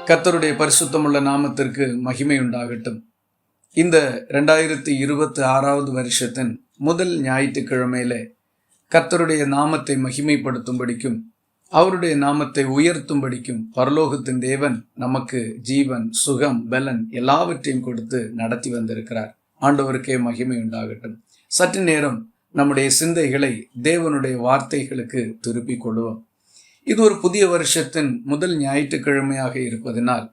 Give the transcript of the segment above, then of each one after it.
கர்த்தருடைய பரிசுத்தமுள்ள நாமத்திற்கு மகிமை உண்டாகட்டும். இந்த 2026வது வருஷத்தின் முதல் ஞாயிற்றுக்கிழமையிலே கர்த்தருடைய நாமத்தை மகிமைப்படுத்தும்படிக்கும் அவருடைய நாமத்தை உயர்த்தும்படிக்கும் பரலோகத்தின் தேவன் நமக்கு ஜீவன், சுகம், பலன் எல்லாவற்றையும் கொடுத்து நடத்தி வந்திருக்கிறார். ஆண்டவருக்கே மகிமை உண்டாகட்டும். சற்று நேரம் நம்முடைய சிந்தைகளை தேவனுடைய வார்த்தைகளுக்கு திருப்பிக் கொள்வோம். இது ஒரு புதிய வருஷத்தின் முதல் ஞாயிற்றுக்கிழமையாக இருப்பதனால்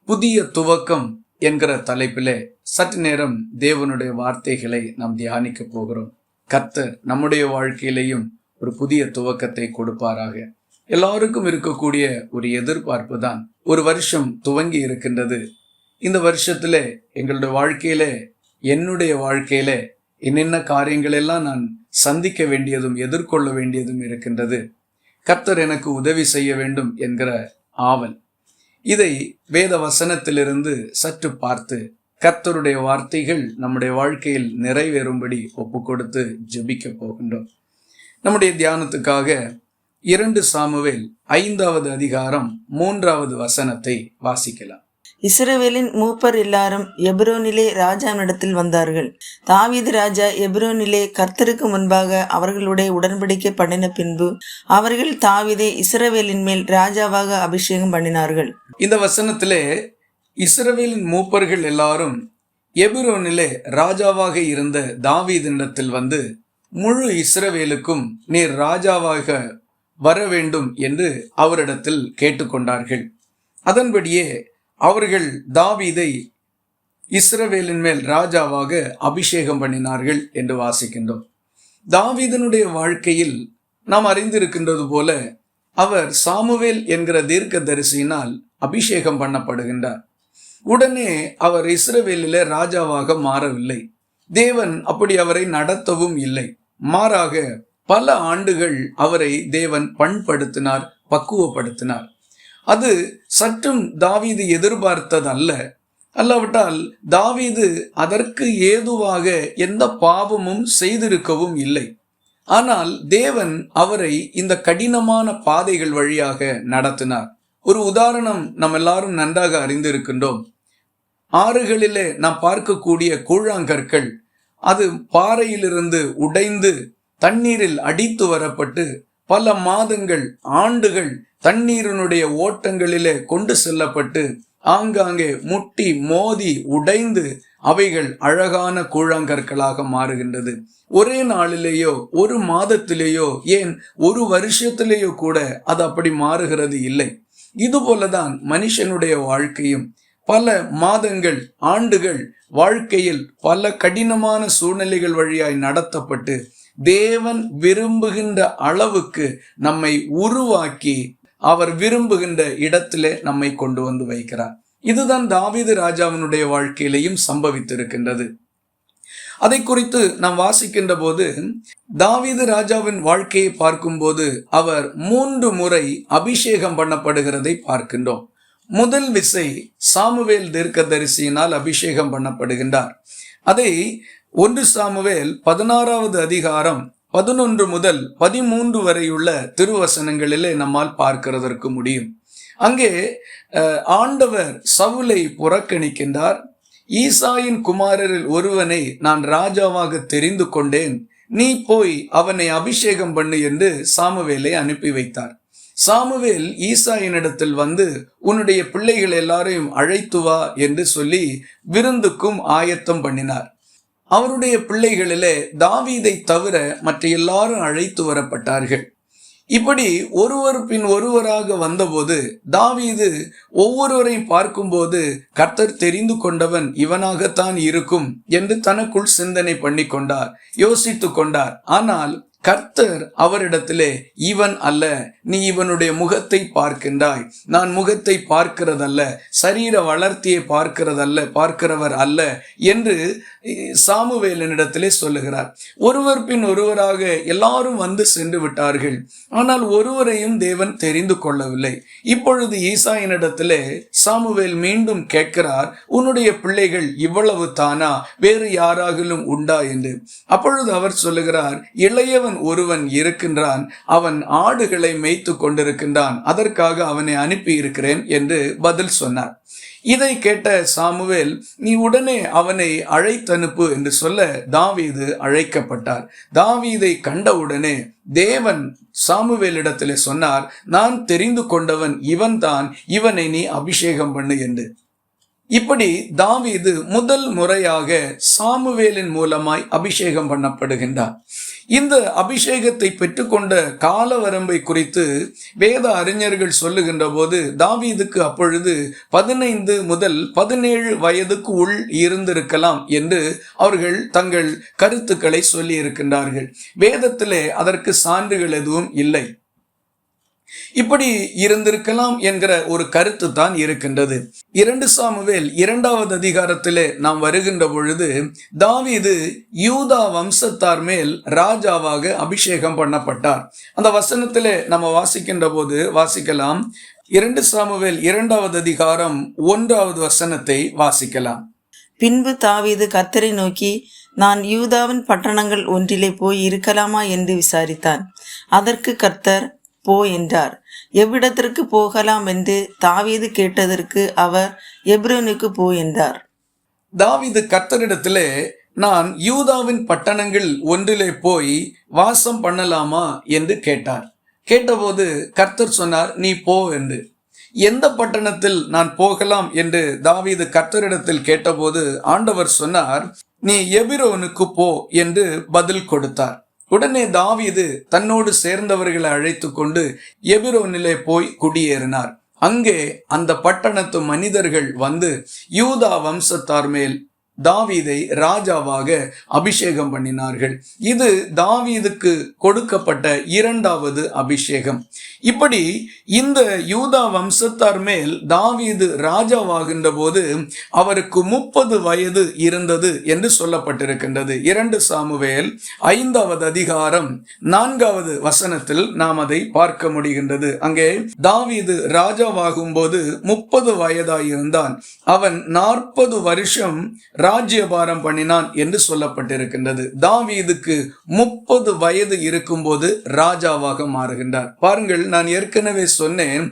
புதிய துவக்கம் என்கிற தலைப்பிலே சற்று நேரம் தேவனுடைய வார்த்தைகளை நாம் தியானிக்க போகிறோம். கர்த்தர் நம்முடைய வாழ்க்கையிலையும் ஒரு புதிய துவக்கத்தை கொடுப்பாராக. எல்லாருக்கும் இருக்கக்கூடிய ஒரு எதிர்பார்ப்பு தான், ஒரு வருஷம் துவங்கி இருக்கின்றது, இந்த வருஷத்திலே எங்களுடைய வாழ்க்கையிலே, என்னுடைய வாழ்க்கையிலே என்னென்ன காரியங்கள் எல்லாம் நான் சந்திக்க வேண்டியதும் எதிர்கொள்ள வேண்டியதும் இருக்கின்றது, கர்த்தர் எனக்கு உதவி செய்ய வேண்டும் என்கிற ஆவல். இதை வேத வசனத்திலிருந்து சற்று பார்த்து கர்த்தருடைய வார்த்தைகள் நம்முடைய வாழ்க்கையில் நிறைவேறும்படி ஒப்பு கொடுத்து ஜெபிக்க போகின்றோம். நம்முடைய தியானத்துக்காக 2 சாமுவேல் 5வது அதிகாரம் 3வது வசனத்தை வாசிக்கலாம். இஸ்ரவேலின் மூப்பர் எல்லாரும் எப்ரோனிலே ராஜாவினிடத்தில் வந்தார்கள். தாவீது ராஜா எப்ரோனிலே கர்த்தருக்கு முன்பாக அவர்களுடைய உடன்படிக்கை பண்ணின பின்பு அவர்கள் தாவீதை இஸ்ரவேலின் மேல் ராஜாவாக அபிஷேகம் பண்ணினார்கள். இந்த வசனத்திலே இஸ்ரவேலின் மூப்பர்கள் எல்லாரும் எப்ரோனிலே ராஜாவாக இருந்த தாவீதினிடத்தில் வந்து, முழு இஸ்ரவேலுக்கும் நீர் ராஜாவாக வர வேண்டும் என்று அவரிடத்தில் கேட்டுக்கொண்டார்கள். அதன்படியே அவர்கள் தாவீதை இஸ்ரவேலின் மேல் ராஜாவாக அபிஷேகம் பண்ணினார்கள் என்று வாசிக்கின்றோம். தாவீதனுடைய வாழ்க்கையில் நாம் அறிந்திருக்கின்றது போல அவர் சாமுவேல் என்கிற தீர்க்கதரிசியினால் அபிஷேகம் பண்ணப்படுகின்றார். உடனே அவர் இஸ்ரவேலிலே ராஜாவாக மாறவில்லை. தேவன் அப்படி அவரை நடத்தவும் இல்லை. மாறாக பல ஆண்டுகள் அவரை தேவன் பண்படுத்தினார், பக்குவப்படுத்தினார். அது சற்றும் தாவீது எதிர்பார்த்தது அல்லாவிட்டால் தாவீது அதற்கு ஏதுவாக எந்த பாவமும் செய்திருக்கவும் இல்லை. ஆனால் தேவன் அவரை இந்த கடினமான பாதைகள் வழியாக நடத்தினார். ஒரு உதாரணம் நாம் எல்லாரும் நன்றாக அறிந்திருக்கின்றோம். ஆறுகளிலே நாம் பார்க்கக்கூடிய கூழாங்கற்கள், அது பாறையிலிருந்து உடைந்து தண்ணீரில் அடித்து வரப்பட்டு பல மாதங்கள், ஆண்டுகள் தண்ணீரினுடைய ஓட்டங்களிலே கொண்டு செல்லப்பட்டு ஆங்காங்கே முட்டி மோதி உடைந்து அவைகள் அழகான கூழாங்கற்களாக மாறுகின்றது. ஒரே நாளிலேயோ, ஒரு மாதத்திலேயோ, ஏன் ஒரு வருஷத்திலேயோ கூட அது அப்படி மாறுகிறது இல்லை. இதுபோலதான் மனுஷனுடைய வாழ்க்கையும் பல மாதங்கள், ஆண்டுகள் வாழ்க்கையில் பல கடினமான சூழ்நிலைகள் வழியாய் நடத்தப்பட்டு தேவன் விரும்புகின்ற அளவுக்கு நம்மை உருவாக்கி அவர் விரும்புகின்ற இடத்திலே நம்மை கொண்டு வந்து வைக்கிறார். இதுதான் தாவீது ராஜாவினுடைய வாழ்க்கையிலையும் சம்பவித்திருக்கின்றது. அதை குறித்து நாம் வாசிக்கின்ற போது தாவீது ராஜாவின் வாழ்க்கையை பார்க்கும்போது அவர் 3 முறை அபிஷேகம் பண்ணப்படுகிறதை பார்க்கின்றோம். முதல் விசை சாமுவேல் தீர்க்கதரிசியினால் அபிஷேகம் பண்ணப்படுகின்றார். அதை 1 சாமுவேல் 16வது அதிகாரம் 11 முதல் 13 வரையுள்ள திருவசனங்களிலே நம்மால் பார்க்கிறதற்கு முடியும். அங்கே ஆண்டவர் சவுலை புறக்கணிக்கின்றார். ஈசாயின் குமாரரில் ஒருவனை நான் ராஜாவாக தெரிந்து கொண்டேன், நீ போய் அவனை அபிஷேகம் பண்ணு என்று சாமுவேலை அனுப்பி வைத்தார். சாமுவேல் ஈசாயினிடத்தில் வந்து, உன்னுடைய பிள்ளைகள் எல்லாரையும் அழைத்து வா என்று சொல்லி விருந்துக்கும் ஆயத்தம் பண்ணினார். அவருடைய பிள்ளைகளிலே தாவீதை தவிர மற்ற எல்லாரும் அழைத்து வரப்பட்டார்கள். இப்படி ஒருவர் பின் ஒருவராக வந்தபோது தாவீது ஒவ்வொருவரையும் பார்க்கும்போது கர்த்தர் தெரிந்து கொண்டவன் இவனாகத்தான் இருக்கும் என்று தனக்குள் சிந்தனை பண்ணி கொண்டார், யோசித்து கொண்டார். ஆனால் கர்த்தர் அவரிடத்திலே, இவன் அல்ல, நீ இவனுடைய முகத்தை பார்க்கின்றாய், நான் முகத்தை பார்க்கிறதல்ல, சரீர வளர்த்தியை பார்க்கிறவர் அல்ல என்று சாமுவேலினிடத்திலே சொல்லுகிறார். ஒருவர் பின் ஒருவராக எல்லாரும் வந்து சென்று விட்டார்கள். ஆனால் ஒருவரையும் தேவன் தெரிந்து கொள்ளவில்லை. இப்பொழுது ஈசாயினிடத்திலே சாமுவேல் மீண்டும் கேட்கிறார், உன்னுடைய பிள்ளைகள் இவ்வளவு தானா, வேறு யாராகிலும் உண்டா என்று. அப்பொழுது அவர் சொல்லுகிறார், இளையவன் ஒருவன் இருக்கின்றான், அவன் ஆடுகளை மேய்த்து கொண்டிருக்கின்றான், அதற்காக அவனை அனுப்பி இருக்கிறேன் என்று பதில் சொன்னார். இதை கேட்ட சாமுவேல், நீ உடனே அவனை அழைத்தனுப்பு என்று சொல்ல தாவீது அழைக்கப்பட்டார். தாவீதை கண்டவுடனே தேவன் சாமுவேலிடத்திலே சொன்னார், நான் தெரிந்து கொண்டவன் இவன்தான், இவனை நீ அபிஷேகம் பண்ணு என்று. இப்படி தாவீது முதல் முறையாக சாமுவேலின் மூலமாய் அபிஷேகம் பண்ணப்படுகின்றார். இந்த அபிஷேகத்தை பெற்றுக்கொண்ட கால வரம்பை குறித்து வேத அறிஞர்கள் சொல்லுகின்ற போது தாவீதுக்கு அப்பொழுது 15 முதல் 17 வயதுக்கு உள் இருந்திருக்கலாம் என்று அவர்கள் தங்கள் கருத்துக்களை சொல்லி இருக்கின்றார்கள். வேதத்திலே அதற்கு சான்றுகள் எதுவும் இல்லை. இப்படி இருந்திருக்கலாம் என்கிற ஒரு கருத்து தான் இருக்கின்றது. 2 சாமுவேல் 2வது அதிகாரத்திலே நாம் வருகின்ற பொழுது தாவீது யூதா வம்சத்தார் மேல் ராஜாவாக அபிஷேகம் பண்ணப்பட்டார். அந்த வசனத்திலே நம்ம வாசிக்கின்ற போது வாசிக்கலாம். 2 சாமுவேல் 2வது அதிகாரம் 1வது வசனத்தை வாசிக்கலாம். பின்பு தாவீது கர்த்தரை நோக்கி, நான் யூதாவின் பட்டணங்கள் ஒன்றிலே போய் இருக்கலாமா என்று விசாரித்தான். அதற்கு கர்த்தர், போ என்றார். எவ்விடத்திற்கு போகலாம் என்று தாவீது கேட்டதற்கு அவர், எப்ரோனுக்கு போ என்றார். தாவீது கர்த்தரிடத்திலே, நான் யூதாவின் பட்டணங்கள் ஒன்றிலே போய் வாசம் பண்ணலாமா என்று கேட்டார். கேட்டபோது கர்த்தர் சொன்னார், நீ போ என்று. எந்த பட்டணத்தில் நான் போகலாம் என்று தாவீது கர்த்தரிடத்தில் கேட்டபோது ஆண்டவர் சொன்னார், நீ எபிரோனுக்கு போ என்று பதில் கொடுத்தார். உடனே தாவீது தன்னோடு சேர்ந்தவர்களை அழைத்து கொண்டு எபிரோனிலே போய் குடியேறினார். அங்கே அந்த பட்டணத்து மனிதர்கள் வந்து யூதா வம்சத்தார் மேல் தாவீதை ராஜாவாக அபிஷேகம் பண்ணினார்கள். இது தாவீதுக்கு கொடுக்கப்பட்ட 2வது அபிஷேகம். இப்படி இந்த யூதா வம்சத்தார் மேல் தாவீது ராஜாவாகின்ற போது அவருக்கு 30 வயது இருந்தது என்று சொல்லப்பட்டிருக்கின்றது. 2 சாமுவேல் 5வது அதிகாரம் 4வது வசனத்தில் நாம் அதை பார்க்க முடிகின்றது. அங்கே தாவீது ராஜாவாகும் போது 30 வயதாயிருந்தான். அவன் 40 வருஷம் ராஜ்யபாரம் பண்ணினான் என்று சொல்லப்பட்டிருக்கின்றது. தாவீதுக்கு 30 வயது இருக்கும்போது ராஜாவாக மாறுகின்றார். பாருங்கள், நான் ஏற்கனவே சொன்னேன்,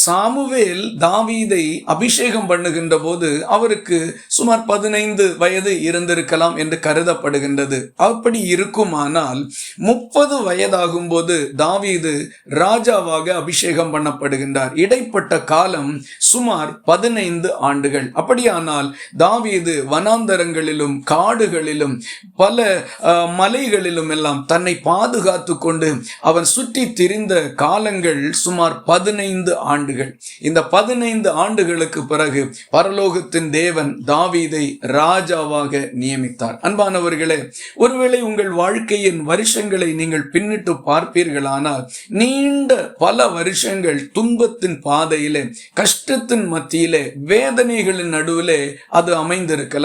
சாமுவேல் தாவீதை அபிஷேகம் பண்ணுகின்ற போது அவருக்கு சுமார் 15 வயது இருந்திருக்கலாம் என்று கருதப்படுகின்றது. அப்படி இருக்குமானால் 30 வயதாகும் போது தாவீது ராஜாவாக அபிஷேகம் பண்ணப்படுகின்றார். இடைப்பட்ட காலம் சுமார் 15 ஆண்டுகள். அப்படியானால் தாவீது வனாந்தரங்களிலும் காடுகளிலும் பல மலைகளிலும் எல்லாம் தன்னை பாதுகாத்து கொண்டு அவன் சுற்றி திரிந்த காலங்கள் சுமார் 15 ஆண்டுகள். இந்த 15 ஆண்டுகளுக்கு பிறகு பரலோகத்தின் தேவன் தாவீதை ராஜாவாக நியமித்தார். அன்பானவர்களே, ஒருவேளை உங்கள் வாழ்க்கையின் வருஷங்களை நீங்கள் பின்னிட்டு பார்ப்பீர்களானால் நீண்ட பல வருஷங்கள் துன்பத்தின் பாதையிலே, கஷ்டத்தின் மத்தியிலே, வேதனைகளின் நடுவிலே அது அமைந்திருக்கலாம்.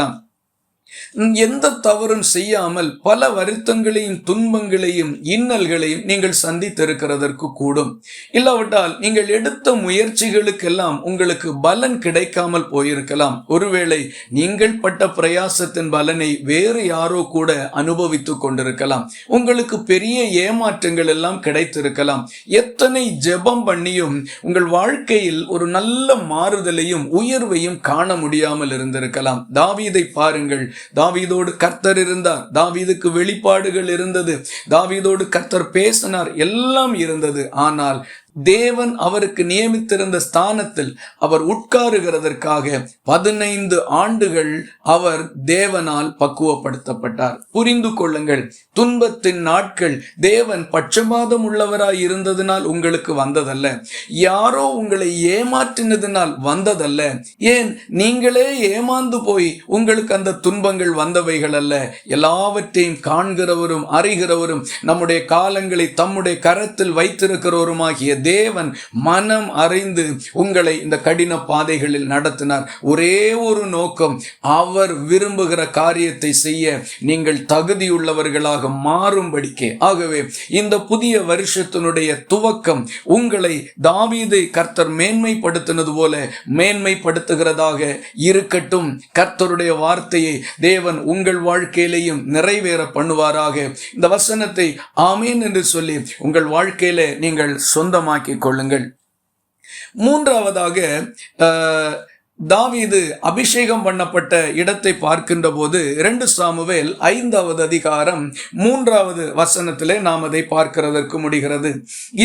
எந்த தவறும் செய்யாமல் பல வருத்தங்களையும் துன்பங்களையும் இன்னல்களையும் நீங்கள் சந்தித்திருக்கிறதற்கு கூடும். இல்லாவிட்டால் நீங்கள் எடுத்த முயற்சிகளுக்கெல்லாம் உங்களுக்கு பலன் கிடைக்காமல் போயிருக்கலாம். ஒருவேளை நீங்கள் பட்ட பிரயாசத்தின் பலனை வேறு யாரோ கூட அனுபவித்துக் கொண்டிருக்கலாம். உங்களுக்கு பெரிய ஏமாற்றங்கள் எல்லாம் கிடைத்திருக்கலாம். எத்தனை ஜெபம் பண்ணியும் உங்கள் வாழ்க்கையில் ஒரு நல்ல மாறுதலையும் உயர்வையும் காண முடியாமல் இருந்திருக்கலாம். தாவீதை பாருங்கள். தாவீதோடு கர்த்தர் இருந்தார். தாவீதுக்கு வெளிப்பாடுகள் இருந்தது. தாவீதோடு கர்த்தர் பேசினார். எல்லாம் இருந்தது. ஆனால் தேவன் அவருக்கு நியமித்திருந்த ஸ்தானத்தில் அவர் உட்காருகிறதற்காக 15 ஆண்டுகள் அவர் தேவனால் பக்குவப்படுத்தப்பட்டார். புரிந்து கொள்ளுங்கள், துன்பத்தின் நாட்கள் தேவன் பட்சபாதம் உள்ளவராய் இருந்ததினால் உங்களுக்கு வந்ததல்ல. யாரோ உங்களை ஏமாற்றினதினால் வந்ததல்ல. ஏன் நீங்களே ஏமாந்து போய் உங்களுக்கு அந்த துன்பங்கள் வந்தவைகள் அல்ல. எல்லாவற்றையும் காண்கிறவரும் அறிகிறவரும் நம்முடைய காலங்களை தம்முடைய கரத்தில் வைத்திருக்கிறவருமாகிய தேவன் மனம் அறிந்து உங்களை இந்த கடின பாதைகளில் நடத்தினார். ஒரே ஒரு நோக்கம், அவர் விரும்புகிற காரியத்தை செய்ய நீங்கள் தகுதியுள்ளவர்களாக மாறும்படிக்கே. ஆகவே இந்த புதிய வருஷத்தினுடைய துவக்கம் உங்களை தாவீதை கர்த்தர் மேன்மைப்படுத்தினது போல மேன்மைப்படுத்துகிறதாக இருக்கட்டும். கர்த்தருடைய வார்த்தையை தேவன் உங்கள் வாழ்க்கையிலேயும் நிறைவேற பண்ணுவாராக. இந்த வசனத்தை ஆமீன் என்று சொல்லி உங்கள் வாழ்க்கையில நீங்கள் சொந்தமாக்கிக் கொள்ளுங்கள். மூன்றாவதாக தாவீது அபிஷேகம் பண்ணப்பட்ட இடத்தை பார்க்கின்ற போது 2 சாமுவேல் 5வது அதிகாரம் 3வது வசனத்திலே நாம் அதை பார்க்கிறதற்கு முடிகிறது.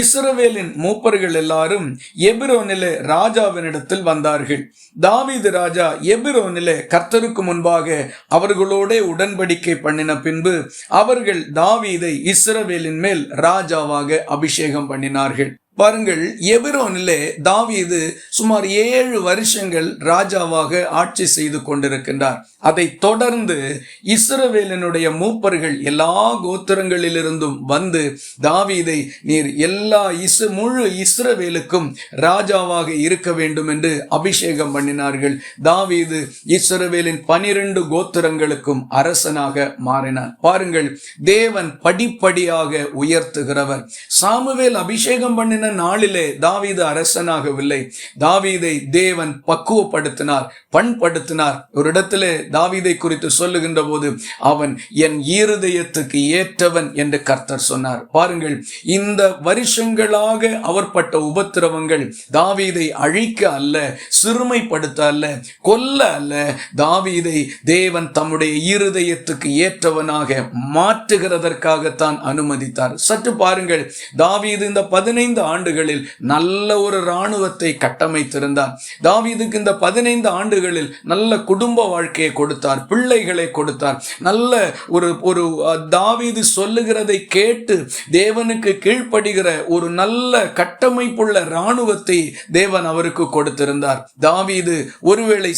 இஸ்ரவேலின் மூப்பர்கள் எல்லாரும் எபிரோனிலே ராஜாவினிடத்தில் வந்தார்கள். தாவீது ராஜா எபிரோனிலே கர்த்தருக்கு முன்பாக அவர்களோட உடன்படிக்கை பண்ணின பின்பு அவர்கள் தாவீதை இஸ்ரவேலின் மேல் ராஜாவாக அபிஷேகம் பண்ணினார்கள். பாருங்கள், எபிரோனிலே தாவீது சுமார் 7 வருஷங்கள் ராஜாவாக ஆட்சி செய்து கொண்டிருக்கின்றார். அதை தொடர்ந்து இஸ்ரவேலினுடைய மூப்பர்கள் எல்லா கோத்திரங்களிலிருந்தும் வந்து தாவீதை நீர் எல்லா முழு இஸ்ரவேலுக்கும் ராஜாவாக இருக்க வேண்டும் என்று அபிஷேகம் பண்ணினார்கள். தாவீது இஸ்ரவேலின் 12 கோத்திரங்களுக்கும் அரசனாக மாறினார். பாருங்கள், தேவன் படிப்படியாக உயர்த்துகிறவர். சாமுவேல் அபிஷேகம் பண்ணின நாளிலே தாவீது அரசனாகவில்லை. தாவீதை தேவன் பக்குவப்படுத்தினார், பண்படுத்தினார். ஒரு இடத்திலே தாவீதை குறித்து சொல்லுகின்ற போது அவன் என் இருதயத்துக்கு ஏற்றவன் என்று கர்த்தர் சொன்னார். பாருங்கள், இந்த வருஷங்களாக அவர் பட்ட உபத்திரவங்கள் தாவீதை அழிக்க அல்ல, சிறுமைப்படுத்த அல்ல, கொல்ல அல்ல, தாவீதை தேவன் தம்முடைய இருதயத்துக்கு ஏற்றவனாக மாற்றுகிறதற்காகத்தான் அனுமதித்தார். சற்று பாருங்கள், தாவீது இந்த 15 ஆண்டுகளில் நல்ல ஒரு இராணுவத்தை கட்டமைத்திருந்தார். தாவீதுக்கு இந்த 15 ஆண்டுகளில் நல்ல குடும்ப வாழ்க்கையை கொடுத்தார், பிள்ளைகளை கொடுத்தார். நல்ல ஒரு தாவீது சொல்லுகிறதை கேட்டு தேவனுக்கு கீழ்ப்படுகிற ஒரு நல்ல கட்டமைப்புள்ள இராணுவத்தை தேவன் அவருக்கு கொடுத்திருந்தார். தாவீது ஒருவேளை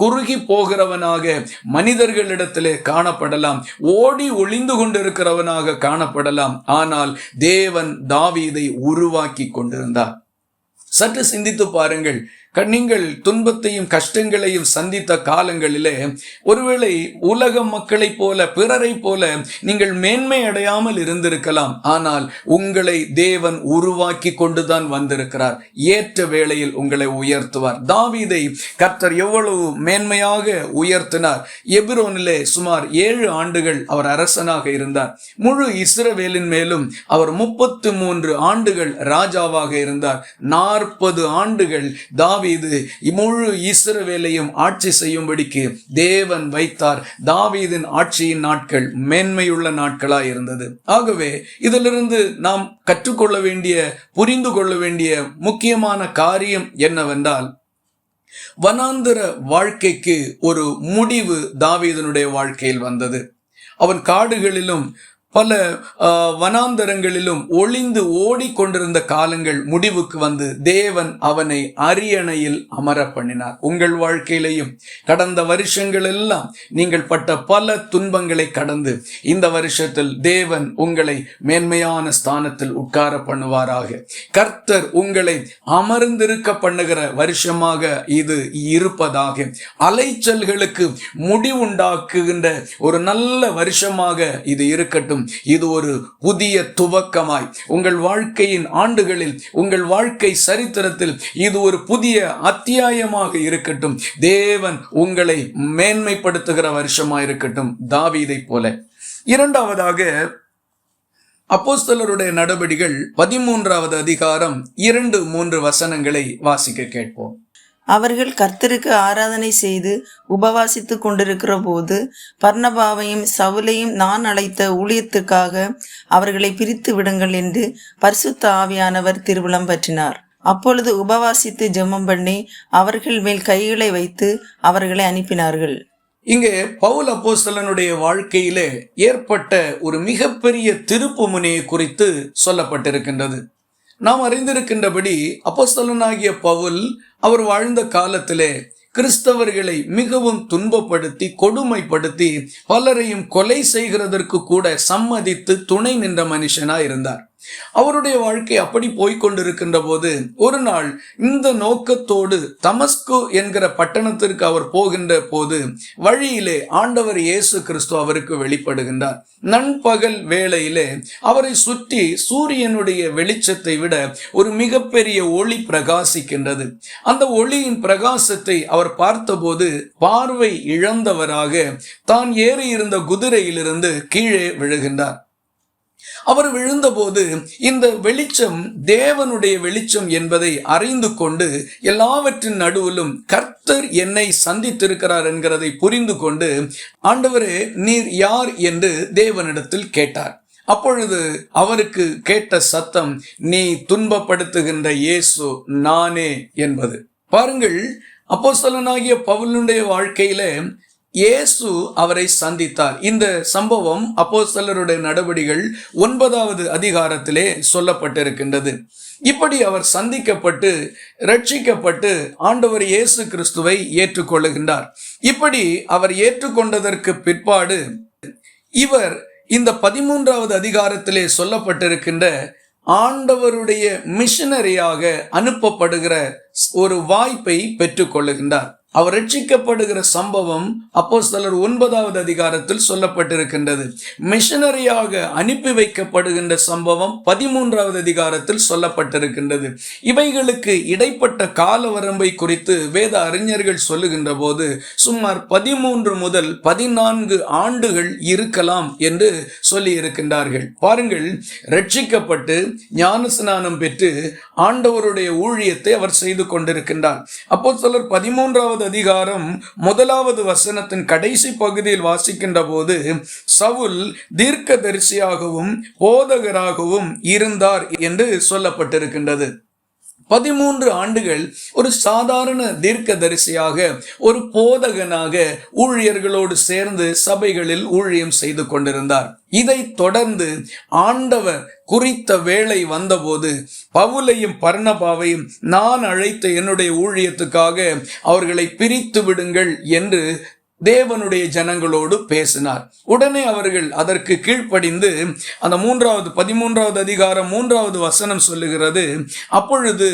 குறுகி போகிறவனாக மனிதர்களிடத்திலே காணப்படலாம், ஓடி ஒளிந்து கொண்டிருக்கிறவனாக காணப்படலாம். ஆனால் தேவன் தாவீதை உருவாக்கி கொண்டிருந்தார். சற்று சிந்தித்து பாருங்கள். நீங்கள் துன்பத்தையும் கஷ்டங்களையும் சந்தித்த காலங்களிலே ஒருவேளை உலக மக்களைப் போல பிறரை போல நீங்கள் மேன்மை அடையாமல் இருந்திருக்கலாம். ஆனால் உங்களை தேவன் உருவாக்கி கொண்டுதான் வந்திருக்கிறார். ஏற்ற வேளையில் உங்களை உயர்த்துவார். தாவீதை கர்த்தர் எவ்வளவு மேன்மையாக உயர்த்தினார். எபிரோனிலே சுமார் 7 ஆண்டுகள் அவர் அரசனாக இருந்தார். முழு இஸ்ரவேலின் மேலும் அவர் 33 ஆண்டுகள் ராஜாவாக இருந்தார். 40 ஆண்டுகள் தாவீது முழு இஸ்ரவேலையும் ஆட்சி செய்யும்படிக்கு தேவன் வைத்தார். தாவீதின் ஆட்சியின் நாட்கள் மேன்மையுள்ள நாட்களாய் இருந்தது. ஆகவே இதிலிருந்து நாம் கற்றுக்கொள்ள வேண்டிய, புரிந்து கொள்ள வேண்டிய முக்கியமான காரியம் என்னவென்றால், வனாந்தர வாழ்க்கைக்கு ஒரு முடிவு தாவீதினுடைய வாழ்க்கையில் வந்தது. அவன் காடுகளிலும் பல வனாந்தரங்களிலும் ஒளிந்து ஓடிக்கொண்டிருந்த காலங்கள் முடிவுக்கு வந்து தேவன் அவனை அரியணையில் அமர பண்ணினார். உங்கள் வாழ்க்கையிலையும் கடந்த வருஷங்கள் எல்லாம் நீங்கள் பட்ட பல துன்பங்களை கடந்து இந்த வருஷத்தில் தேவன் உங்களை மேன்மையான ஸ்தானத்தில் உட்கார பண்ணுவாராக. கர்த்தர் உங்களை அமர்ந்திருக்க பண்ணுகிற வருஷமாக இது இருப்பதாக. அலைச்சல்களுக்கு முடிவுண்டாக்குகின்ற ஒரு நல்ல வருஷமாக இது இருக்கட்டும். இது ஒரு புதிய துவக்கமாய் உங்கள் வாழ்க்கையின் ஆண்டுகளில், உங்கள் வாழ்க்கை சரித்திரத்தில் இது ஒரு புதிய அத்தியாயமாக இருக்கட்டும். தேவன் உங்களை மேன்மைப்படுத்துகிற வருஷமாக இருக்கட்டும், தாவீதை போல. இரண்டாவதாக, அப்போஸ்தலருடைய நடபடிகள் 13வது அதிகாரம் 2-3 வசனங்களை வாசிக்க கேட்போம். அவர்கள் கர்த்தருக்கு ஆராதனை செய்து உபவாசித்து கொண்டிருக்கிற போது பர்னபாவையும் சவுலையும் நான் அழைத்த ஊழியத்துக்காக அவர்களை பிரித்து விடுங்கள் என்று பரிசுத்த ஆவியானவர் திருவுளம் பற்றினார். அப்பொழுது உபவாசித்து ஜெபம் பண்ணி அவர்கள் மேல் கைகளை வைத்து அவர்களை அனுப்பினார்கள். இங்கே பவுல் அப்போஸ்தலனுடைய வாழ்க்கையிலே ஏற்பட்ட ஒரு மிகப்பெரிய திருப்பு முனையை குறித்து சொல்லப்பட்டிருக்கின்றது. நாம் அறிந்திருக்கின்றபடி அப்போஸ்தலனாகிய பவுல் அவர் வாழ்ந்த காலத்திலே கிறிஸ்தவர்களை மிகவும் துன்பப்படுத்தி கொடுமைப்படுத்தி பலரையும் கொலை செய்கிறதற்கு கூட சம்மதித்து துணை நின்ற மனுஷனா இருந்தார். அவருடைய வாழ்க்கை அப்படி போய்கொண்டிருக்கின்ற போது ஒரு நாள் இந்த நோக்கத்தோடு தமஸ்கு என்கிற பட்டணத்திற்கு அவர் போகின்ற போது வழியிலே ஆண்டவர் இயேசு கிறிஸ்து அவருக்கு வெளிப்படுகின்றார். நண்பகல் வேளையிலே அவரை சுற்றி சூரியனுடைய வெளிச்சத்தை விட ஒரு மிகப்பெரிய ஒளி பிரகாசிக்கின்றது. அந்த ஒளியின் பிரகாசத்தை அவர் பார்த்தபோது பார்வை இழந்தவராக தான் ஏறி இருந்த குதிரையிலிருந்து கீழே விழுகின்றார். அவர் விழுந்தபோது இந்த வெளிச்சம் தேவனுடைய வெளிச்சம் என்பதை அறிந்து கொண்டு எல்லாவற்றின் நடுவிலும் கர்த்தர் என்னை சந்தித்திருக்கிறார் என்கிறதை புரிந்து கொண்டு, ஆண்டவரே நீர் யார் என்று தேவனிடத்தில் கேட்டார். அப்பொழுது அவருக்கு கேட்ட சத்தம், நீ துன்பப்படுத்துகின்ற இயேசு நானே என்பது. பாருங்கள், அப்போஸ்தலனாகிய பவுலுடைய வாழ்க்கையில இயேசு அவரை சந்தித்தார். இந்த சம்பவம் அப்போஸ்தலருடைய நடவடிக்கைகள் 9வது அதிகாரத்திலே சொல்லப்பட்டிருக்கின்றது. இப்படி அவர் சந்திக்கப்பட்டு ரட்சிக்கப்பட்டு ஆண்டவர் இயேசு கிறிஸ்துவை ஏற்றுக்கொள்ளுகின்றார். இப்படி அவர் ஏற்றுக்கொண்டதற்கு பிற்பாடு இவர் இந்த 13வது அதிகாரத்திலே சொல்லப்பட்டிருக்கின்ற ஆண்டவருடைய மிஷனரியாக அனுப்பப்படுகிற ஒரு வாய்ப்பை பெற்றுக்கொள்ளுகின்றார். அவர் ரட்சிக்கப்படுகிற சம்பவம் அப்போஸ்தலர் 9வது அதிகாரத்தில் சொல்லப்பட்டிருக்கின்றது. மிஷனரியாக அனுப்பி வைக்கப்படுகின்ற சம்பவம் 13வது அதிகாரத்தில் சொல்லப்பட்டிருக்கின்றது. இவைகளுக்கு இடைப்பட்ட கால வரம்பை குறித்து வேத அறிஞர்கள் சொல்லுகின்ற போது சுமார் 13 முதல் 14 ஆண்டுகள் இருக்கலாம் என்று சொல்லி இருக்கின்றார்கள். பாருங்கள், ரட்சிக்கப்பட்டு ஞானஸ்நானம் பெற்று ஆண்டவருடைய ஊழியத்தை அவர் செய்து கொண்டிருக்கின்றார். அப்போஸ்தலர் 13வது அதிகாரம் 1வது வசனத்தின் கடைசி பகுதியில் வாசிக்கின்ற போது சவுல் தீர்க்கதரிசியாகவும் போதகராகவும் இருந்தார் என்று சொல்லப்பட்டிருக்கின்றது. 13 ஆண்டுகள் ஒரு சாதாரண தீர்க்கதரிசியாக, ஒரு போதகனாக ஊழியர்களோடு சேர்ந்து சபைகளில் ஊழியம் செய்து கொண்டிருந்தார். இதை தொடர்ந்து ஆண்டவர் குறித்த வேளை வந்தபோது பவுலையும் பர்னபாவையும் நான் அழைத்த என்னுடைய ஊழியத்துக்காக அவர்களை பிரித்து விடுங்கள் என்று தேவனுடைய ஜனங்களோடு பேசினார். உடனே அவர்கள் அதற்கு கீழ்ப்படிந்து அந்த 13வது அதிகாரம் 3வது வசனம் சொல்லுகிறது, அப்பொழுது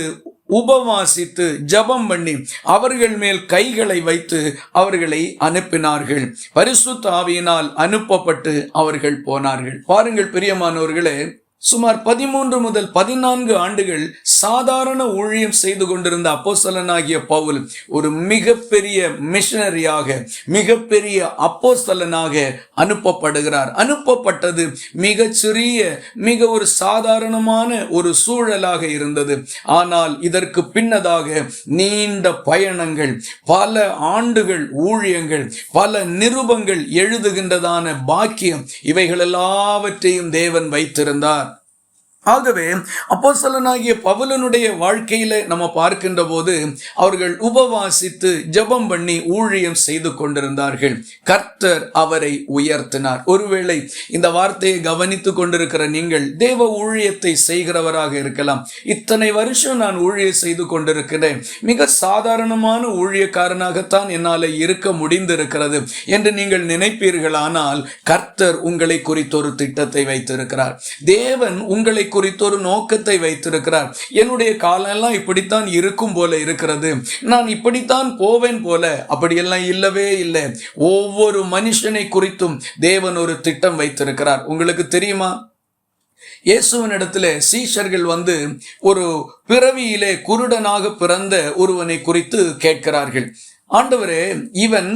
உபவாசித்து ஜெபம் பண்ணி அவர்கள் மேல் கைகளை வைத்து அவர்களை அனுப்பினார்கள். பரிசுத்த ஆவியினால் அனுப்பப்பட்டு அவர்கள் போனார்கள். பாருங்கள் பிரியமானவர்களே, சுமார் 13 முதல் 14 ஆண்டுகள் சாதாரண ஊழியம் செய்து கொண்டிருந்த அப்போஸ்தலனாகிய பவுல் ஒரு மிகப்பெரிய மிஷனரியாக, மிகப்பெரிய அப்போஸ்தலனாக அனுப்பப்படுகிறார். அனுப்பப்பட்டது மிகச்சிறிய, மிக ஒரு சாதாரணமான ஒரு சூழலாக இருந்தது. ஆனால் இதற்கு பின்னதாக நீண்ட பயணங்கள், பல ஆண்டுகள் ஊழியங்கள், பல நிருபங்கள் எழுதுகின்றதான பாக்கியம், இவைகள் எல்லாவற்றையும் தேவன் வைத்திருந்தார். ஆகவே அப்போஸ்தலனாகிய பவுலனுடைய வாழ்க்கையில நம்ம பார்க்கின்ற போது அவர்கள் உபவாசித்து ஜெபம் பண்ணி ஊழியம் செய்து கொண்டிருந்தார்கள். கர்த்தர் அவரை உயர்த்தினார். ஒருவேளை இந்த வார்த்தையை கவனித்துக் கொண்டிருக்கிற நீங்கள் தேவ ஊழியத்தை செய்கிறவராக இருக்கலாம். இத்தனை வருஷம் நான் ஊழியம் செய்து கொண்டிருக்கிறேன், மிக சாதாரணமான ஊழியக்காரனாகத்தான் என்னால் இருக்க முடிந்திருக்கிறது என்று நீங்கள் நினைப்பீர்களானால், கர்த்தர் உங்களை குறித்து ஒரு திட்டத்தை வைத்திருக்கிறார். தேவன் உங்களை குறித்து ஒரு நோக்கத்தை வைத்திருக்கிறார். என்னுடைய காலெல்லாம் இப்படித்தான் இருக்கும் போல இருக்கிறது, நான் இப்படித்தான் போவேன் போல, அப்படியெல்லாம் இல்லவே இல்லை. ஒவ்வொரு மனுஷனை குறித்தும் தேவன் ஒரு திட்டம் வைத்திருக்கிறார். உங்களுக்கு தெரியுமா, இயேசுவினிடத்தில் சீஷர்கள் ஒரு பிறவியிலே குருடனாக பிறந்த ஒருவனை குறித்து கேட்கிறார்கள். ஆண்டவரே, இவன்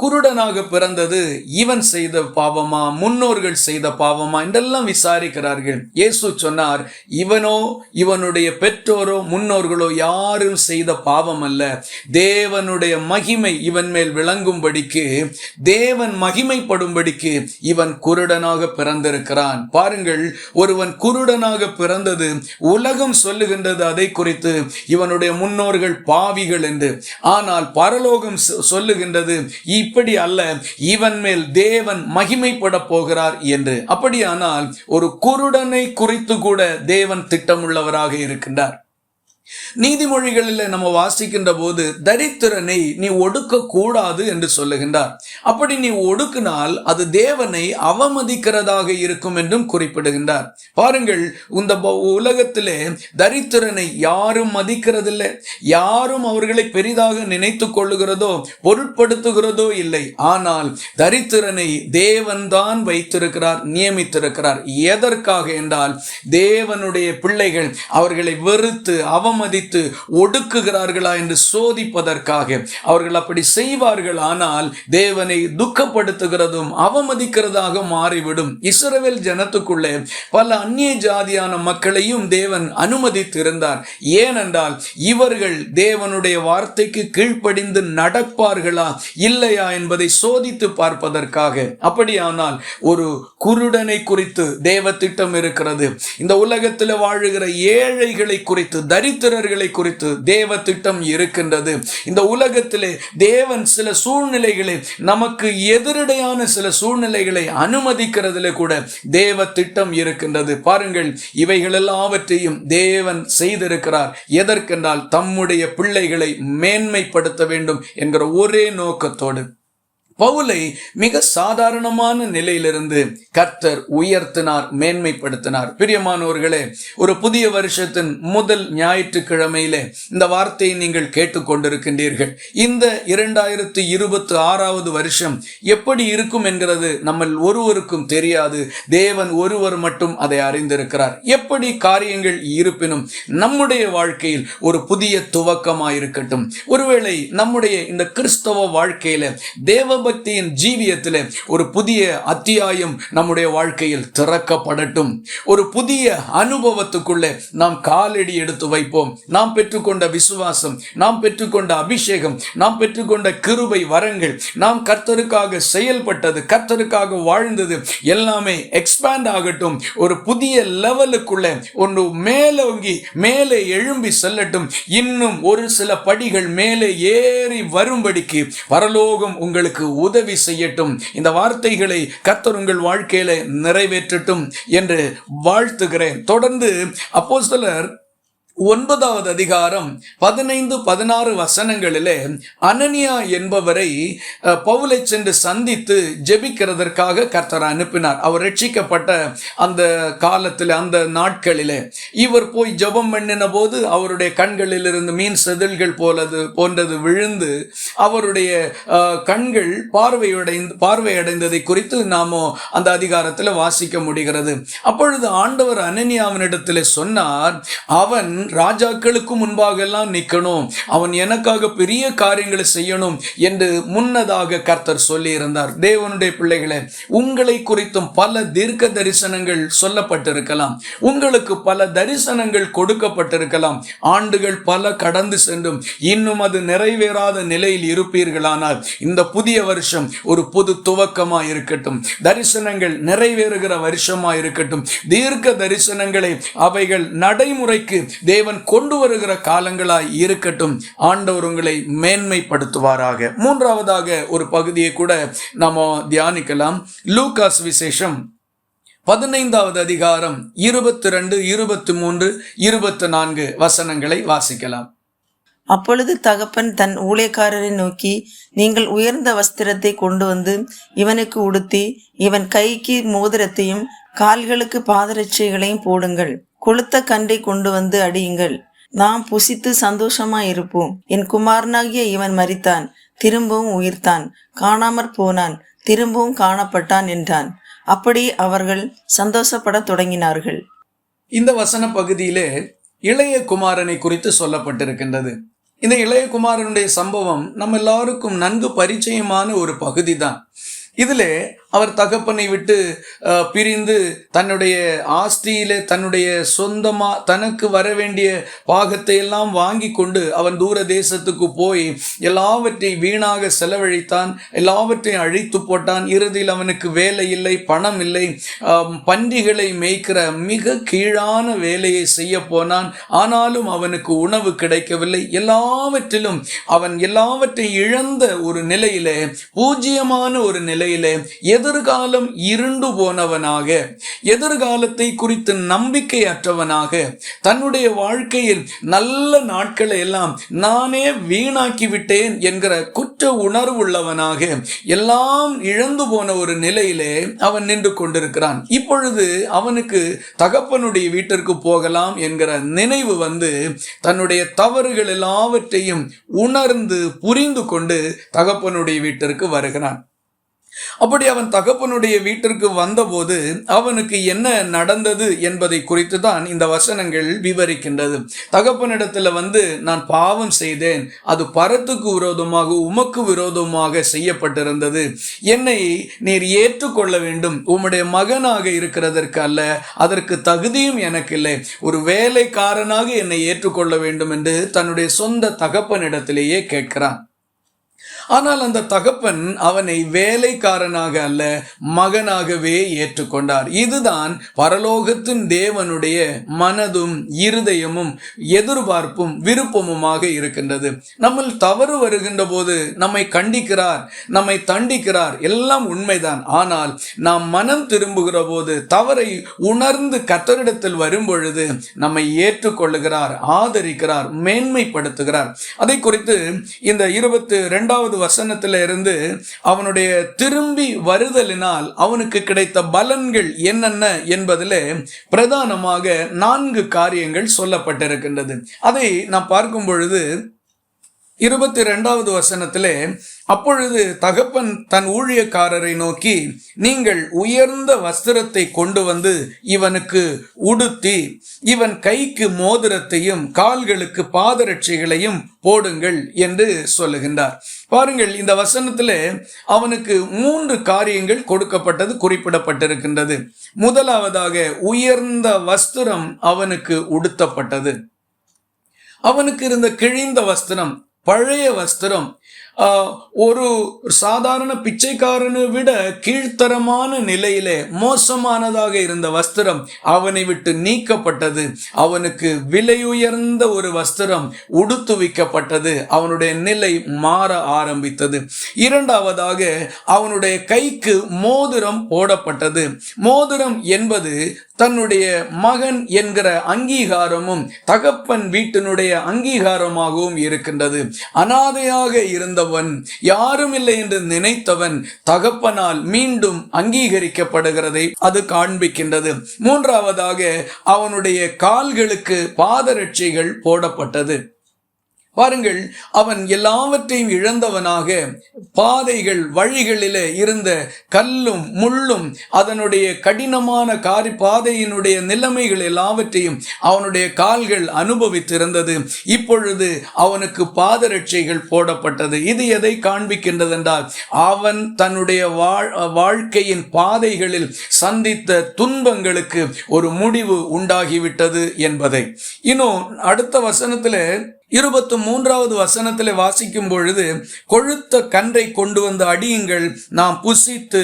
குருடனாக பிறந்தது இவன் செய்த பாவமா, முன்னோர்கள் செய்த பாவமா என்றெல்லாம் விசாரிக்கிறார்கள். இயேசு சொன்னார், இவனோ இவனுடைய பெற்றோரோ முன்னோர்களோ யாரும் செய்த பாவம் அல்ல, தேவனுடைய மகிமை இவன் மேல் விளங்கும்படிக்கு, தேவன் மகிமைப்படும்படிக்கு இவன் குருடனாக பிறந்திருக்கிறான். பாருங்கள், ஒருவன் குருடனாக பிறந்தது உலகம் சொல்லுகின்றது அதை குறித்து, இவனுடைய முன்னோர்கள் பாவிகள் என்று. ஆனால் பரலோகம் சொல்லுகின்றது இப்படி அல்ல, இவன் மேல் தேவன் மகிமைப்பட போகிறார் என்று. அப்படியானால் ஒரு குருடனை குறித்து கூட தேவன் திட்டமுள்ளவராக இருக்கின்றார். நீதிமொழிகளில் நம்ம வாசிக்கின்ற போது தரித்திரனை நீ ஒடுக்க கூடாது என்று சொல்லுகின்றார். அப்படி நீ ஒடுக்கினால் அது தேவனை அவமதிக்கிறதாக இருக்கும் என்றும் குறிப்பிடுகின்றார். பாருங்கள், இந்த உலகத்திலே தரித்திரனை யாரும் மதிக்கிறதில்லை, யாரும் அவர்களை பெரிதாக நினைத்து கொள்ளுகிறதோ பொருட்படுத்துகிறதோ இல்லை. ஆனால் தரித்திரனை தேவன்தான் வைத்திருக்கிறார், நியமித்திருக்கிறார். எதற்காக என்றால் தேவனுடைய பிள்ளைகள் அவர்களை வெறுத்து அவமதித்து ஒடுக்குகிறார்களா என்று சோதிப்பதற்காக. அவர்கள் அப்படி செய்வார்கள் ஆனால் தேவனை துக்கப்படுத்துகிறதும் அவமதிக்கிறதாக மாறிவிடும். இஸ்ரவேல் ஜனத்துக்குள்ளே பல அந்நிய ஜாதியான மக்களையும் தேவன் அனுமதித்திருந்தார். ஏனென்றால் இவர்கள் தேவனுடைய வார்த்தைக்கு கீழ்ப்படிந்து நடப்பார்களா இல்லையா என்பதை சோதித்து பார்ப்பதற்காக. அப்படியானால் ஒரு குருடனை குறித்து தேவ திட்டம் இருக்கிறது. இந்த உலகத்தில் வாழுகிற ஏழைகளை குறித்து, தரித்திரர்களை குறித்து தேவ திட்டம் இருக்கின்றது. இந்த உலகத்திலே தேவன் சில சூழ்நிலைகளை, நமக்கு எதிரடையான சில சூழ்நிலைகளை அனுமதிக்கிறதுல கூட தேவ திட்டம் இருக்கின்றது. பாருங்கள், இவைகள் எல்லாவற்றையும் தேவன் செய்திருக்கிறார். எதற்கென்றால் தம்முடைய பிள்ளைகளை மேன்மைப்படுத்த வேண்டும் என்கிற ஒரே நோக்கத்தோடு. பவுலை மிக சாதாரணமான நிலையிலிருந்து கர்த்தர் உயர்த்தினார், மேன்மைப்படுத்தினார். பிரியமானவர்களே, ஒரு புதிய வருஷத்தின் முதல் ஞாயிற்றுக்கிழமையிலே இந்த வார்த்தையை நீங்கள் கேட்டுக்கொண்டிருக்கின்றீர்கள். இந்த 2026வது வருஷம் எப்படி இருக்கும் என்கிறது நம்ம ஒருவருக்கும் தெரியாது. தேவன் ஒருவர் மட்டும் அதை அறிந்திருக்கிறார். எப்படி காரியங்கள் இருப்பினும் நம்முடைய வாழ்க்கையில் ஒரு புதிய துவக்கமாயிருக்கட்டும். ஒருவேளை நம்முடைய இந்த கிறிஸ்தவ வாழ்க்கையில தேவ பக்தியின் ஜீவியத்திலே ஒரு புதிய அத்தியாயம் நம்முடைய வாழ்க்கையில் திறக்கப்படட்டும். ஒரு புதிய அனுபவத்துக்குள்ளே நாம் காலடி எடுத்து வைப்போம். நாம் பெற்றுக்கொண்ட விசுவாசம், நாம் பெற்றுக்கொண்ட அபிஷேகம், நாம் பெற்றுக்கொண்ட கிருபை வரங்கள், நாம் கர்த்தருக்காக செயல்பட்டது, கர்த்தருக்காக வாழ்ந்தது எல்லாமே எக்ஸ்பேண்ட் ஆகட்டும். ஒரு புதிய லெவலுக்குள்ளே ஒன்று மேலோங்கி மேலே எழும்பி செல்லட்டும். இன்னும் ஒரு சில படிகள் மேலே ஏறி வரும்படிக்கு பரலோகம் உங்களுக்கு உதவி செய்யட்டும். இந்த வார்த்தைகளை கர்த்தர் உங்கள் வாழ்க்கையில நிறைவேற்றட்டும் என்று வாழ்த்துகிறேன். தொடர்ந்து அப்போஸ்தலர் 9வது அதிகாரம் 15-16 வசனங்களிலே அனனியா என்பவரை பவுலை சென்று சந்தித்து ஜெபிக்கிறதற்காக கர்த்தர் அனுப்பினார். அவர் ரட்சிக்கப்பட்ட அந்த காலத்தில், அந்த நாட்களிலே இவர் போய் ஜெபம் பண்ணின போது அவருடைய கண்களில் இருந்து மீன் செதில்கள் போன்றது விழுந்து அவருடைய கண்கள் பார்வையடைந்ததை குறித்து நாம அந்த அதிகாரத்தில் வாசிக்க முடிகிறது. அப்பொழுது ஆண்டவர் அனனியாவினிடத்தில் சொன்னார், அவன் ராஜாக்களுக்கு முன்பாக எல்லாம் நிற்கணும், அவன் எனக்காக பெரிய காரியங்களை செய்யணும் என்று முன்னதாக கர்த்தர் சொல்லி இருந்தார். தேவனுடைய பிள்ளைகளே, உங்களை குறித்தும் பல தீர்க்க தரிசனங்கள் சொல்லப்பட்டிருக்கலாம், உங்களுக்கு பல தரிசனங்கள் கொடுக்கப்பட்டிருக்கலாம். ஆண்டுகள் பல கடந்து சென்றும் இன்னும் அது நிறைவேறாத நிலையில் இருப்பீர்களானால் இந்த புதிய வருஷம் ஒரு புது துவக்கமா இருக்கட்டும். தரிசனங்கள் நிறைவேறுகிற வருஷமா இருக்கட்டும். தீர்க்க தரிசனங்களை அவைகள் நடைமுறைக்கு தேவன் கொண்டு வருகிற காலங்களாய் இருக்கட்டும். ஆண்டவர் உங்களை மேன்மைப்படுத்துவாராக. மூன்றாவதாக ஒரு பகுதியை கூட நாம தியானிக்கலாம். லூகாஸ் விசேஷம் 15வது அதிகாரம் 22, 23, 24 வசனங்களை வாசிக்கலாம். அப்பொழுது தகப்பன் தன் ஊழியக்காரரை நோக்கி, நீங்கள் உயர்ந்த வஸ்திரத்தை கொண்டு வந்து இவனுக்கு உடுத்தி இவன் கைக்கு மோதிரத்தையும் கால்களுக்கு பாதரட்சைகளையும் போடுங்கள். கொளுத்த கன்றை கொண்டு வந்து அடியுங்கள். நாம் புசித்து சந்தோஷமாயிருப்போம். என் குமாரனாகிய இவன் மரித்தான், திரும்பவும் உயிர்த்தான், காணாமற் போனான், திரும்பவும் காணப்பட்டான் என்றான். அப்படி அவர்கள் சந்தோஷப்பட தொடங்கினார்கள். இந்த வசன பகுதியிலே இளைய குமாரனை குறித்து சொல்லப்பட்டிருக்கின்றது. இந்த இளைய குமாரனுடைய சம்பவம் நம்ம எல்லாருக்கும் நன்கு பரிச்சயமான ஒரு பகுதி தான். இதிலே அவர் தகப்பனை விட்டு பிரிந்து தன்னுடைய ஆஸ்தியிலே தன்னுடைய சொந்தமா தனக்கு வர வேண்டிய பாகத்தை எல்லாம் வாங்கி கொண்டு அவன் தூர தேசத்துக்கு போய் எல்லாவற்றையும் வீணாக செலவழித்தான், எல்லாவற்றையும் அழித்து போட்டான். இறுதியில் அவனுக்கு வேலை இல்லை, பணம் இல்லை, பன்றிகளை மேய்க்கிற மிக கீழான வேலையை செய்ய போனான். ஆனாலும் அவனுக்கு உணவு கிடைக்கவில்லை. எல்லாவற்றிலும் அவன் எல்லாவற்றையும் இழந்த ஒரு நிலையிலே, பூஜ்யமான ஒரு நிலையிலே நிலையிலே எதிர்காலம் இருண்டு போனவனாக, எதிர்காலத்தை குறித்து நம்பிக்கையற்றவனாக, தன்னுடைய வாழ்க்கையில் நல்ல நாட்களை எல்லாம் நானே வீணாக்கி விட்டேன் என்கிற குற்ற உணர்வுள்ளவனாக, எல்லாம் இழந்து போன ஒரு நிலையிலே அவன் நின்று கொண்டிருக்கிறான். இப்பொழுது அவனுக்கு தகப்பனுடைய வீட்டிற்கு போகலாம் என்கிற நினைவு வந்து தன்னுடைய தவறுகள் எல்லாவற்றையும் உணர்ந்து புரிந்து கொண்டு தகப்பனுடைய வீட்டிற்கு வருகிறான். அப்படி அவன் தகப்பனுடைய வீட்டிற்கு வந்தபோது அவனுக்கு என்ன நடந்தது என்பதை குறித்து தான் இந்த வசனங்கள் விவரிக்கின்றது. தகப்பனிடத்துல வந்து, நான் பாவம் செய்தேன், அது பரத்துக்கு விரோதமாக உமக்கு விரோதமாக செய்யப்பட்டிருந்தது, என்னை நீர் ஏற்றுக்கொள்ள வேண்டும், உம்முடைய மகனாக இருக்கிறதற்கு அல்ல, அதற்கு தகுதியும் எனக்கு இல்லை, ஒரு வேலைக்காரனாக என்னை ஏற்றுக்கொள்ள வேண்டும் என்று தன்னுடைய சொந்த தகப்பனிடத்திலேயே கேட்கிறான். ஆனால் அந்த தகப்பன் அவனை வேலைக்காரனாக அல்ல, மகனாகவே ஏற்றுக்கொண்டார். இதுதான் பரலோகத்தின் தேவனுடைய மனதும் இருதயமும் எதிர்பார்ப்பும் விருப்பமுமாக இருக்கின்றது. நம்ம தவறு வருகின்ற போது நம்மை கண்டிக்கிறார், நம்மை தண்டிக்கிறார், எல்லாம் உண்மைதான். ஆனால் நாம் மனம் திரும்புகிற போது, தவறை உணர்ந்து கர்த்தரிடத்தில் வரும் பொழுது நம்மை ஏற்றுக்கொள்ளுகிறார், ஆதரிக்கிறார், மேன்மைப்படுத்துகிறார். அதை குறித்து இந்த 22வது வசனத்தில இருந்து அவனுடைய திரும்பி வருதலினால் அவனுக்கு கிடைத்த பலன்கள் என்னென்ன என்பதிலே பிரதானமாக 4 காரியங்கள் சொல்லப்பட்டிருக்கின்றது. அதை நாம் பார்க்கும் பொழுது 22வது வசனத்திலே, அப்பொழுது தகப்பன் தன் ஊழியக்காரரை நோக்கி, நீங்கள் உயர்ந்த வஸ்திரத்தை கொண்டு வந்து இவனுக்கு உடுத்தி இவன் கைக்கு மோதிரத்தையும் கால்களுக்கு பாதரட்சைகளையும் போடுங்கள் என்று சொல்லுகின்றார். பாருங்கள், இந்த வசனத்திலே அவனுக்கு 3 காரியங்கள் கொடுக்கப்பட்டது, குறிப்பிடப்பட்டிருக்கின்றது. முதலாவதாக உயர்ந்த வஸ்திரம் அவனுக்கு உடுத்தப்பட்டது. அவனுக்கு இருந்த கிழிந்த வஸ்திரம், பழைய வஸ்திரம், ஒரு சாதாரண பிச்சைக்காரனை விட கீழ்த்தரமான நிலையிலே மோசமானதாக இருந்த வஸ்திரம் அவனை விட்டு நீக்கப்பட்டது. அவனுக்கு விலையுயர்ந்த ஒரு வஸ்திரம் உடுத்துவிக்கப்பட்டது. அவனுடைய நிலை மாற ஆரம்பித்தது. இரண்டாவதாக அவனுடைய கைக்கு மோதிரம் போடப்பட்டது. மோதிரம் என்பது தன்னுடைய மகன் என்கிற அங்கீகாரமும் தகப்பன் வீட்டினுடைய அங்கீகாரமாகவும் இருக்கின்றது. அனாதையாக இருந்தவன், யாரும் இல்லை என்று நினைத்தவன் தகப்பனால் மீண்டும் அங்கீகரிக்கப்படுகிறதை அது காண்பிக்கின்றது. மூன்றாவதாக அவனுடைய கால்களுக்கு பாதரட்சைகள் போடப்பட்டது. பாருங்கள், அவன் எல்லாவற்றையும் இழந்தவனாக, பாதைகள் வழிகளிலே இருந்த கல்லும் முள்ளும் அதனுடைய கடினமான பாதையினுடைய நிலைமைகள் எல்லாவற்றையும் அவனுடைய கால்கள் அனுபவித்திருந்தது. இப்பொழுது அவனுக்கு பாதரட்சைகள் போடப்பட்டது. இது எதை காண்பிக்கின்றது என்றால், அவன் தன்னுடைய வாழ்க்கையின் பாதைகளில் சந்தித்த துன்பங்களுக்கு ஒரு முடிவு உண்டாகிவிட்டது என்பதை. இன்னும் அடுத்த வசனத்தில் 23வது வசனத்தில் வாசிக்கும் பொழுது, கொழுத்த கன்றை கொண்டு வந்து அடியுங்கள், நாம் புசித்து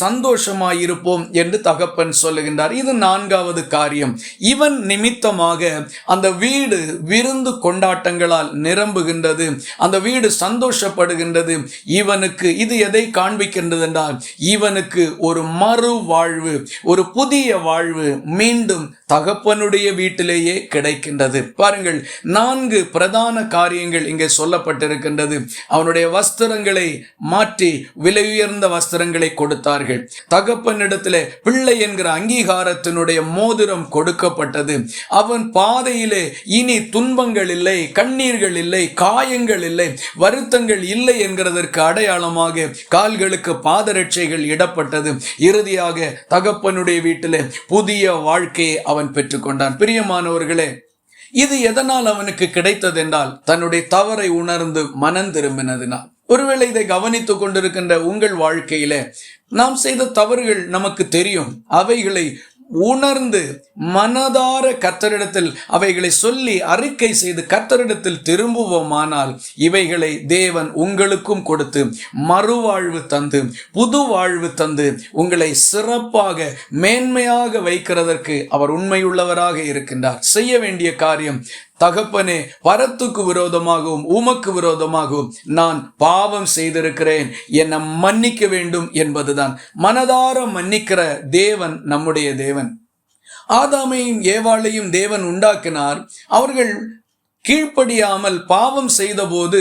சந்தோஷமாயிருப்போம் என்று தகப்பன் சொல்லுகின்றார். இது 4வது காரியம். இவன் நிமித்தமாக அந்த வீடு விருந்து கொண்டாட்டங்களால் நிரம்புகின்றது, அந்த வீடு சந்தோஷப்படுகின்றது. இவனுக்கு இது எதை காண்பிக்கின்றது என்றால், இவனுக்கு ஒரு மறு வாழ்வு, ஒரு புதிய வாழ்வு மீண்டும் தகப்பனுடைய வீட்டிலேயே கிடைக்கின்றது. பாருங்கள், 4 பிரதான காரியங்கள் இங்கே சொல்லப்பட்டிருக்கின்றது. அவனுடைய வஸ்திரங்களை மாற்றி விலையுயர்ந்த வஸ்திரங்களை கொடுத்தார்கள். தகப்பனிடத்திலே பிள்ளை என்கிற அங்கீகாரத்தினுடைய மோதிரம் கொடுக்கப்பட்டது. அவன் பாதையிலே இனி துன்பங்கள் இல்லை, கண்ணீர்கள் இல்லை, காயங்கள் இல்லை, வருத்தங்கள் இல்லை என்கிறதற்கு அடையாளமாக கால்களுக்கு பாதரட்சைகள் இடப்பட்டது. இறுதியாக தகப்பனுடைய வீட்டிலே புதிய வாழ்க்கையை அவன் பெற்றுக்கொண்டான். பிரியமானவர்களே, இது எதனால் அவனுக்கு கிடைத்தது என்றால், தன்னுடைய தவறை உணர்ந்து மனம் திரும்பினதினால். ஒருவேளை இதை கவனித்துக் கொண்டிருக்கின்ற உங்கள் வாழ்க்கையில நாம் செய்த தவறுகள் நமக்கு தெரியும். அவைகளை உணர்ந்து மனதார கர்த்தரிடத்தில் அவைகளை சொல்லி அறிக்கை செய்து கர்த்தரிடத்தில் திரும்புவோமானால், இவைகளை தேவன் உங்களுக்கும் கொடுத்து மறுவாழ்வு தந்து புது வாழ்வு தந்து உங்களை சிறப்பாக மேன்மையாக வைக்கிறதற்கு அவர் உண்மையுள்ளவராக இருக்கின்றார். செய்ய வேண்டிய காரியம், தகப்பனே, பரத்துக்கு விரோதமாகவும் உமக்கு விரோதமாகவும் நான் பாவம் செய்திருக்கிறேன், என்னை மன்னிக்க வேண்டும் என்பதுதான். மனதார மன்னிக்கிற தேவன் நம்முடைய தேவன். ஆதாமையும் ஏவாளையும் தேவன் உண்டாக்கினார். அவர்கள் கீழ்ப்படியாமல் பாவம் செய்தபோது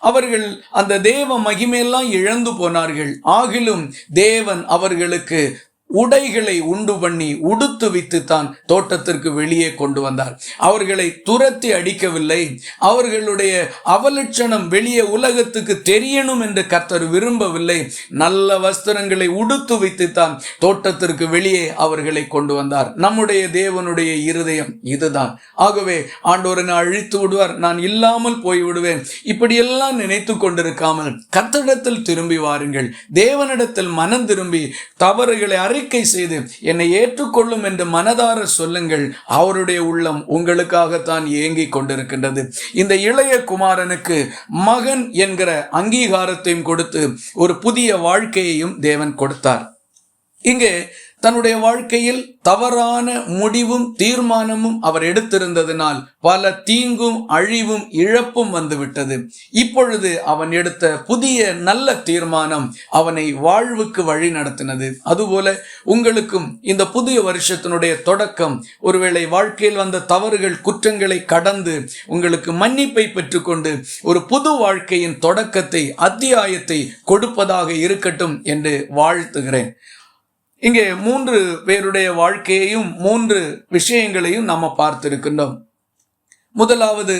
அவர்கள் அந்த தேவ மகிமையெல்லாம் இழந்து போனார்கள். ஆகிலும் தேவன் அவர்களுக்கு உடைகளை உண்டு பண்ணி உடுத்து வித்து தான் தோட்டத்திற்கு வெளியே கொண்டு வந்தார். அவர்களை துரத்தி அடிக்கவில்லை. அவர்களுடைய அவலட்சணம் வெளியே உலகத்துக்கு தெரியணும் என்று கர்த்தர் விரும்பவில்லை. நல்ல வஸ்திரங்களை உடுத்து வைத்து தான் தோட்டத்திற்கு வெளியே அவர்களை கொண்டு வந்தார். நம்முடைய தேவனுடைய இருதயம் இதுதான். ஆகவே ஆண்டவரை அழித்து விடுவார், நான் இல்லாமல் போய்விடுவேன், இப்படியெல்லாம் நினைத்து கொண்டிருக்காமல் கர்த்தரிடத்தில் திரும்பி வாருங்கள். தேவனிடத்தில் மனம் திரும்பி தவறுகளை அறிக்கை செய்து என்னை ஏற்றுக்கொள்ளும் என்று மனதார சொல்லுங்கள். அவருடைய உள்ளம் உங்களுக்காகத்தான் ஏங்கிக் கொண்டிருக்கின்றது. இந்த இளைய குமாரனுக்கு மகன் என்கிற அங்கீகாரத்தையும் கொடுத்து ஒரு புதிய வாழ்க்கையையும் தேவன் கொடுத்தார். இங்கே தன்னுடைய வாழ்க்கையில் தவறான முடிவும் தீர்மானமும் அவர் எடுத்திருந்ததினால் பல தீங்கும் அழிவும் இழப்பும் வந்துவிட்டது. இப்பொழுது அவன் எடுத்த புதிய நல்ல தீர்மானம் அவனை வாழ்வுக்கு வழி நடத்தினது. அதுபோல உங்களுக்கும் இந்த புதிய வருஷத்தினுடைய தொடக்கம் ஒருவேளை வாழ்க்கையில் வந்த தவறுகள் குற்றங்களை கடந்து உங்களுக்கு மன்னிப்பை பெற்றுக்கொண்டு ஒரு புது வாழ்க்கையின் தொடக்கத்தை அத்தியாயத்தை கொடுப்பதாக இருக்கட்டும் என்று வாழ்த்துகிறேன். இங்கே 3 பேருடைய வாழ்க்கையையும் 3 விஷயங்களையும் நாம் பார்த்திருக்கின்றோம். முதலாவது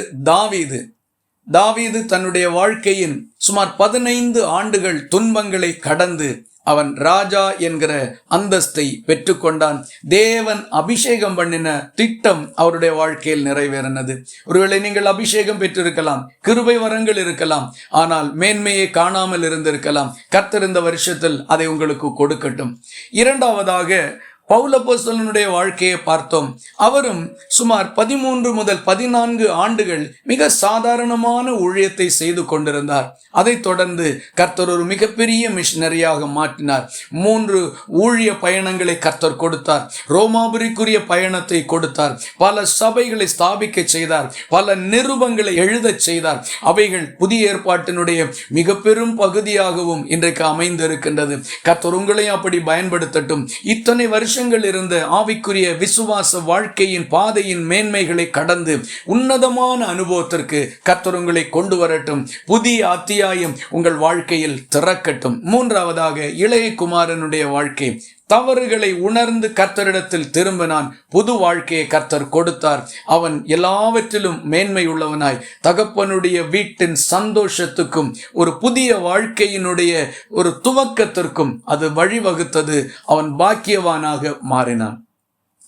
தாவீது தன்னுடைய வாழ்க்கையின் சுமார் 15 ஆண்டுகள் துன்பங்களை கடந்து அவன் ராஜா என்கிற அந்தஸ்தை பெற்றுக்கொண்டான். தேவன் அபிஷேகம் பண்ணின திட்டம் அவருடைய வாழ்க்கையில் நிறைவேறினது. ஒருவேளை நீங்கள் அபிஷேகம் பெற்றிருக்கலாம், கிருபை வரங்கள் இருக்கலாம், ஆனால் மேன்மையை காணாமல் இருந்திருக்கலாம். கர்த்தர் இந்த வருஷத்தில் அதை உங்களுக்கு கொடுக்கட்டும். இரண்டாவதாக பவுல் அப்போஸ்தலனுடைய வாழ்க்கையை பார்த்தோம். அவரும் சுமார் 13 முதல் 14 ஆண்டுகள் மிக சாதாரணமான ஊழியத்தை செய்து கொண்டிருந்தார். அதைத் தொடர்ந்து கர்த்தர் ஒரு மிகப்பெரிய மிஷனரியாக மாற்றினார். 3 ஊழிய பயணங்களை கர்த்தர் கொடுத்தார். ரோமாபுரிக்குரிய பயணத்தை கொடுத்தார். பல சபைகளை ஸ்தாபிக்க செய்தார். பல நிருபங்களை எழுதச் செய்தார். அவைகள் புதிய ஏற்பாட்டினுடைய மிக பெரும் பகுதியாகவும் இன்றைக்கு அமைந்திருக்கின்றது. கர்த்தர் உங்களையும் அப்படி பயன்படுத்தட்டும். இத்தனை வருஷங்கள் இருந்த ஆவிக்குரிய விசுவாச வாழ்க்கையின் பாதையின் மேன்மைகளை கடந்து உன்னதமான அனுபவத்திற்கு கர்த்தர் உங்களை கொண்டு வரட்டும். புதிய அத்தியாயம் உங்கள் வாழ்க்கையில் திறக்கட்டும். மூன்றாவதாக இளைய குமாரனுடைய வாழ்க்கை. தவறுகளை உணர்ந்து கர்த்தரிடத்தில் திரும்பினான். புது வாழ்க்கையை கர்த்தர் கொடுத்தார். அவன் எல்லாவற்றிலும் மேன்மை உள்ளவனாய் தகப்பனுடைய வீட்டின் சந்தோஷத்துக்கும் ஒரு புதிய வாழ்க்கையினுடைய ஒரு துவக்கத்திற்கும் அது வழிவகுத்தது. அவன் பாக்கியவானாக மாறினான்.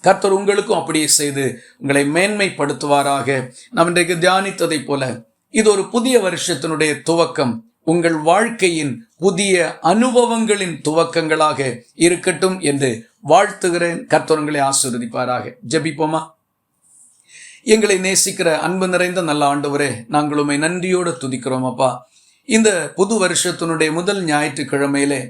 கர்த்தர் உங்களுக்கும் அப்படியே செய்து உங்களை மேன்மைப்படுத்துவாராக. நாம் இன்றைக்கு தியானித்ததை போல இது ஒரு புதிய வருஷத்தினுடைய துவக்கம். உங்கள் வாழ்க்கையின் புதிய அனுபவங்களின் துவக்கங்களாக இருக்கட்டும் என்று வாழ்த்துகிறேன். கர்த்தர் உங்களை ஆசீர்வதிப்பாராக. ஜெபிப்போமா. எங்களை நேசிக்கிற அன்பு நிறைந்த நல்ல ஆண்டவரே, நாங்கள் உம்மை நன்றியோடு துதிக்கிறோம் அப்பா. இந்த புது வருஷத்தினுடைய முதல் ஞாயிற்றுக்கிழமையிலே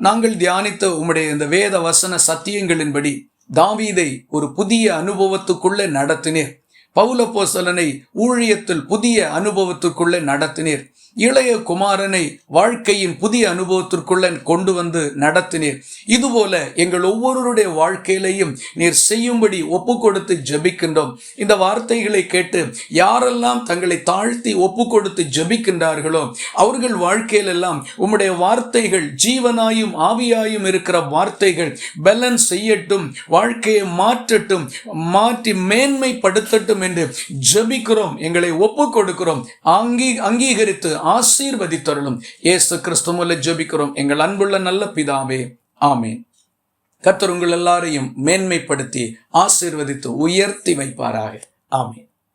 நாங்கள் தியானித்த உம்முடைய இந்த வேத வசன சத்தியங்களின்படி தாவீதை ஒரு புதிய அனுபவத்துக்குள்ளே நடத்தினீர். பவுல் அப்போஸ்தலனை ஊழியத்தில் புதிய அனுபவத்திற்குள்ளே நடத்தினீர். இளைய குமாரனை வாழ்க்கையின் புதிய அனுபவத்திற்குள்ள கொண்டு வந்து நடத்தினீர். இதுபோல எங்கள் ஒவ்வொருவருடைய வாழ்க்கையிலையும் நீர் செய்யும்படி ஒப்பு கொடுத்து ஜெபிக்கின்றோம். இந்த வார்த்தைகளை கேட்டு யாரெல்லாம் தங்களை தாழ்த்தி ஒப்பு கொடுத்து ஜெபிக்கின்றார்களோ அவர்கள் வாழ்க்கையிலெல்லாம் உம்முடைய வார்த்தைகள் ஜீவனாயும் ஆவியாயும் இருக்கிற வார்த்தைகள் பலன் செய்யட்டும், வாழ்க்கையை மாற்றட்டும், மாற்றி மேன்மைப்படுத்தட்டும் என்று ஜெபிக்கிறோம். எங்களை ஒப்பு கொடுக்கிறோம். அங்கீகரித்து ஆசீர்வதித்தருளும். இயேசு கிறிஸ்து மூலம் ஜெபிக்கிறோம் எங்கள் அன்புள்ள நல்ல பிதாவே, ஆமென். கர்த்தர் உங்கள் எல்லாரையும் மேன்மைப்படுத்தி ஆசீர்வதித்து உயர்த்தி வைப்பாராக. ஆமென்.